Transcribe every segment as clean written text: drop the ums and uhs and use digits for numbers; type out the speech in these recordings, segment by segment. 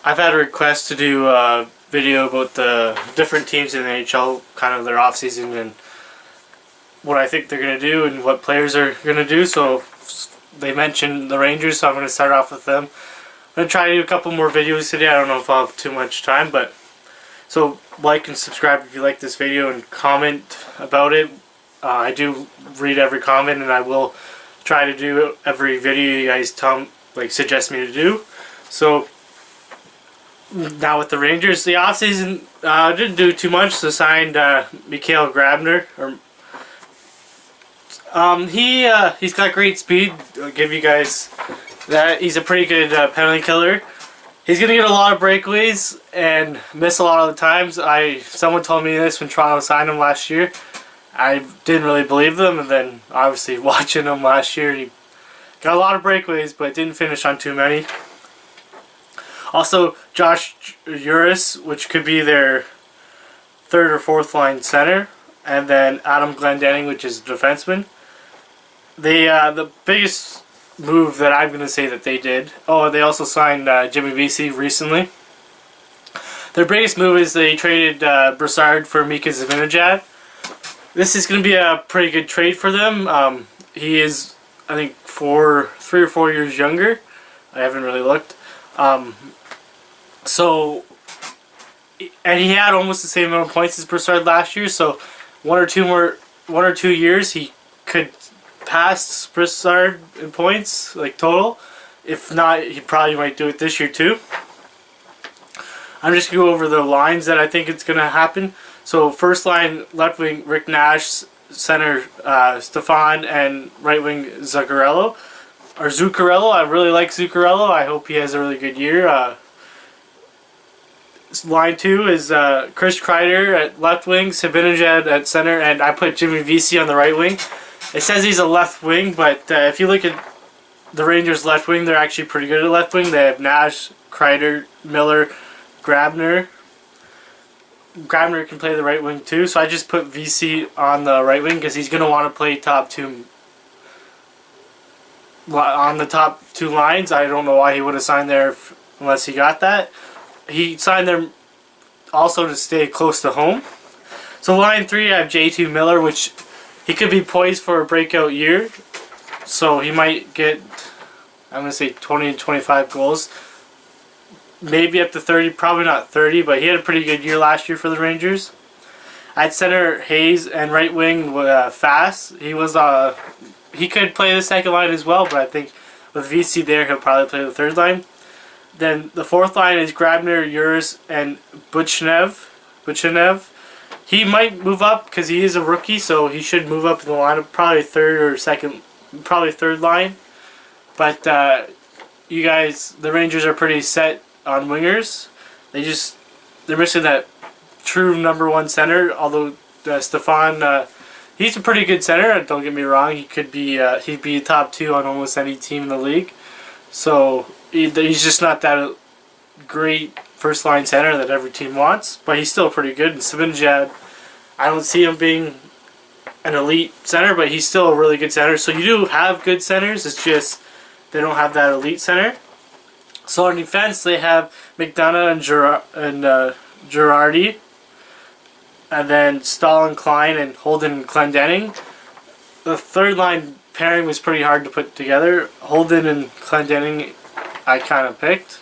I've had a request to do a video about the different teams in the NHL, kind of their off season and what I think they're going to do and what players are going to do. So they mentioned the Rangers, so I'm going to start off with them. I'm going to try to do a couple more videos today. I don't know if I'll have too much time, but so like and subscribe if you like this video and comment about it. I do read every comment, and I will try to do every video you guys suggest me to do. So now with the Rangers, the offseason didn't do too much. So signed Mikael Grabner. He's got great speed. I'll give you guys that. He's a pretty good penalty killer. He's gonna get a lot of breakaways and miss a lot of the times. Someone told me this when Toronto signed him last year. I didn't really believe them, and then obviously watching him last year, he got a lot of breakaways, but didn't finish on too many. Also, Josh Uris, which could be their third or fourth line center, and then Adam Glendening, which is a defenseman. The biggest move that I'm going to say that they did. Oh, they also signed Jimmy Vesey recently. Their biggest move is they traded Brassard for Mika Zibanejad. This is going to be a pretty good trade for them. He is, I think, 3 or 4 years younger. I haven't really looked. And he had almost the same amount of points as Brassard last year. So 1 or 2 years, he could pass Brassard in points, like total. If not, he probably might do it this year too. I'm just going to go over the lines that I think it's going to happen. So first line, left wing Rick Nash, center Stefan, and right wing Zuccarello. I really like Zuccarello. I hope he has a really good year. Line 2 is Chris Kreider at left wing, Zibanejad at center, and I put Jimmy Vesey on the right wing. It says he's a left wing, but if you look at the Rangers left wing, they're actually pretty good at left wing. They have Nash, Kreider, Miller, Grabner. Grabner can play the right wing too, so I just put Vesey on the right wing because he's going to want to play top two on the top two lines. I don't know why he would have signed there unless he got that. He signed there also to stay close to home. So line 3, I have J2 Miller, which he could be poised for a breakout year. So he might get, I'm going to say 20 to 25 goals. Maybe up to 30, probably not 30, but he had a pretty good year last year for the Rangers. At center, Hayes, and right wing, Fast. He could play the second line as well, but I think with VC there, he'll probably play the third line. Then the fourth line is Grabner, Uris, and Buchanev. He might move up because he is a rookie, so he should move up in the lineup, probably third line. But you guys, the Rangers are pretty set on wingers. They're missing that true number one center. Although Stefan, he's a pretty good center. Don't get me wrong. He'd be top 2 on almost any team in the league. So he's just not that great first line center that every team wants. But he's still pretty good. And Zibanejad, I don't see him being an elite center, but he's still a really good center. So you do have good centers. It's just they don't have that elite center. So on defense, they have McDonough and Girardi, and then Stahl and Klein and Holden and Glendening. The third line pairing was pretty hard to put together. Holden and Glendening, I kind of picked.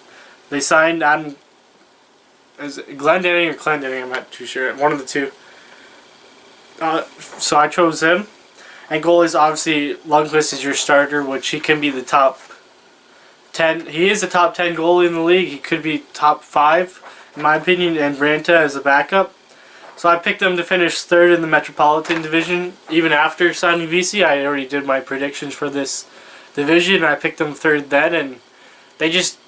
They signed Adam. Is it Glendening or Glendening? I'm not too sure. One of the two. So I chose him. And goalies, obviously, Lundqvist is your starter, which he can be the top 10. He is a top 10 goalie in the league. He could be top 5, in my opinion, and Ranta as a backup. So I picked them to finish third in the Metropolitan Division. Even after signing VC, I already did my predictions for this division. I picked them third then, and they just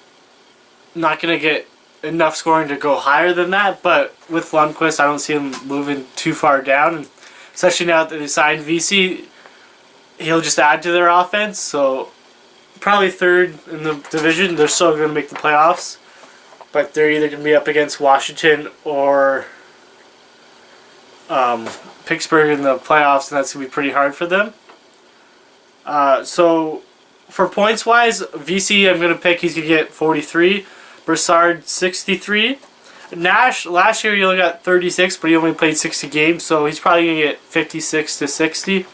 not going to get enough scoring to go higher than that. But with Lundqvist, I don't see him moving too far down. And especially now that they signed VC, he'll just add to their offense. So probably third in the division. They're still going to make the playoffs, but they're either going to be up against Washington or Pittsburgh in the playoffs, and that's going to be pretty hard for them. So for points wise, VC I'm going to pick, he's going to get 43. Brassard 63. Nash, last year he only got 36, but he only played 60 games, so he's probably going to get 56 to 60.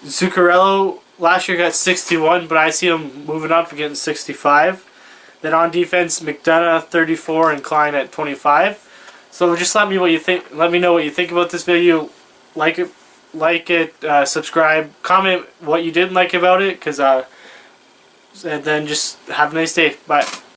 Zuccarello, last year got 61, but I see him moving up and getting 65. Then on defense, McDonough 34 and Klein at 25. So just let me what you think. Let me know what you think about this video. Like it, subscribe, comment what you didn't like about it, and then just have a nice day. Bye.